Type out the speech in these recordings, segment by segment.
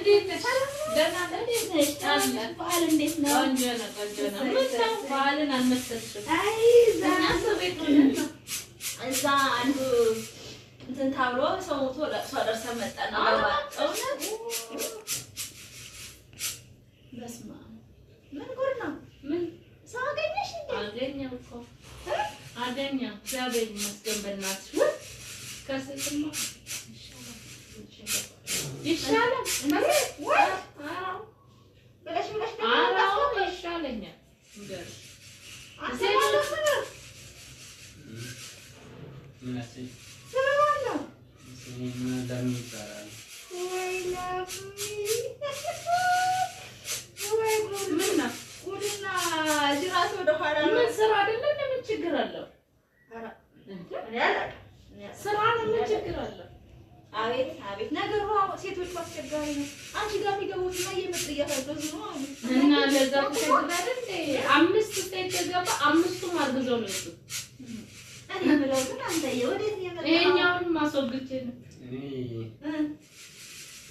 እንዴት ነሽ? ደህና ነሽ? በዓል እንዴት ነው? ቆንጆ ነው፣ ቆንጆ ነው። ምን ነው በዓልን አልመሰልሽም? አይ እዛ ቤት ነው። እዛ አንዱ እንትን ታብሎ ሰው ሞቶ ለቅሶ ደርሰን መጣን ነው እውነት። በስመ አብ ምን ጉድ ነው? ምን ሰው አገኘሽ እንዴ? አገኘሁ እኮ አገኘሁ። እግዚአብሔር ይመስገን። በእናትሽ ከስልማ ይሻላል ወይ? አዎ ብለሽ ይሻለኛል። ምን ስራ አይደለም? ምን ችግር አለው? ስራ ነው። ምን ችግር አለው? አቤት አቤት ነገሩ ሴቶቹ አስቸጋሪ ነው። አንቺ ጋር የሚገቡት እና እየመጡ እያፈገዙ ነው እና ለዛ ተቸግረን እንደ 5 ሴት ተገባ 5ቱም አርግዘው ነው የወጡት። እኔ ብለው ግን አንተ ወዴት እየመጣ ይሄኛውን ማስወግቼ ነው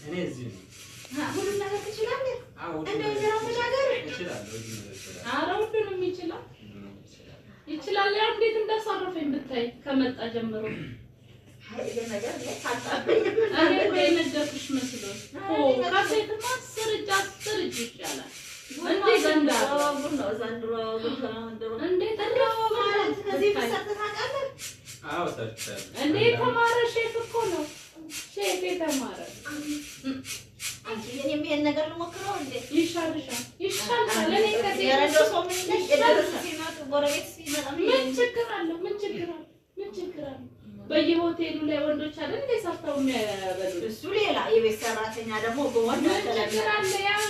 እኔ እዚህ ነው። ሁሉም ነገር ትችላለህ? እንደው ዘራ መሻገር እችላለሁ። ኧረ ሁሉንም ይችላል ይችላል። ያው እንዴት እንዳሳረፈኝ ብታይ ከመጣ ጀምሮ ይሄ ነገር ነው ታጣብኝ። እኔ ወይ ነገርኩሽ መስሎኝ ካሴትማ 10 እጅ ይሻላል። እንዴ ዘንድሮ እንዴት ነው ማለት ከዚህ በሰርተህ ታውቃለህ? አዎ ሰርቻለሁ። እንዴ ተማረ ሼፍ እኮ ነው። ሼፍ የተማረ አንቺ የኔም ይሄን ነገር ልሞክረው እንዴ? ይሻልሻል። እኔ ከዚህ ያረደው ሰው ምን ይደረስ ሲመጡ ጎረቤት ሲመጣ ምን ችግር አለው? ምን ችግር አለው? በየሆቴሉ ላይ ወንዶች አይደል እንደ ሰርተው የሚያበሉ እሱ ሌላ የቤት ሰራተኛ ደግሞ በወንድ ተለምዷል። ያው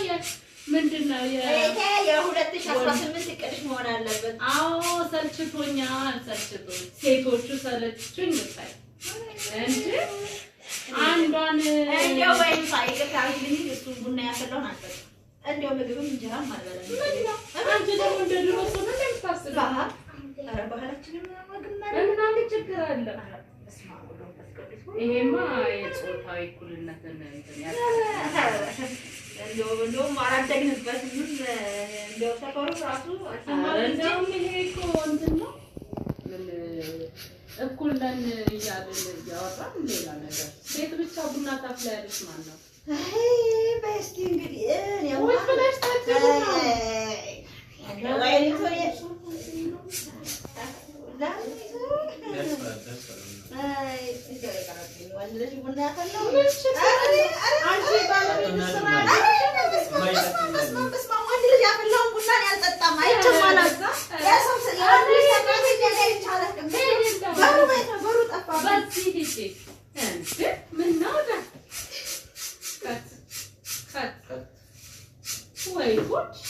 ምንድነው የ2018 እቅድሽ መሆን አለበት። አዎ ሰልችቶኛል። ሴቶቹ ሰለችኝ ብታይ እንጂ አንዷን እንደው ወይ ሳይቀር ግን እሱ ቡና ያፈላውን አልጠጣም። እንደው ምግብም እንጀራም አልበላም። አንቺ ደግሞ እንደ ድሮ ሰው ነው የምታስበው። ኧረ ባህላችንም ምናምን ችግር አለ። ይሄማ የጾታዊ እኩልነትን እንትን ያለው እንደውም አላደግንበትም። እንደው ሰፈሩ ራሱ እንደውም ይሄ እኮ እንትን ነው ምን እኩል ነን እያልን እያወራን ሌላ ነገር ሴት ብቻ ቡና ታፍላለች ማለት ነው። አይ በስቲ እንግዲህ ወይ ብለሽ ታጥቂና ወይ ሊቶሪያሽ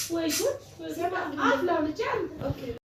ወይ ጉድ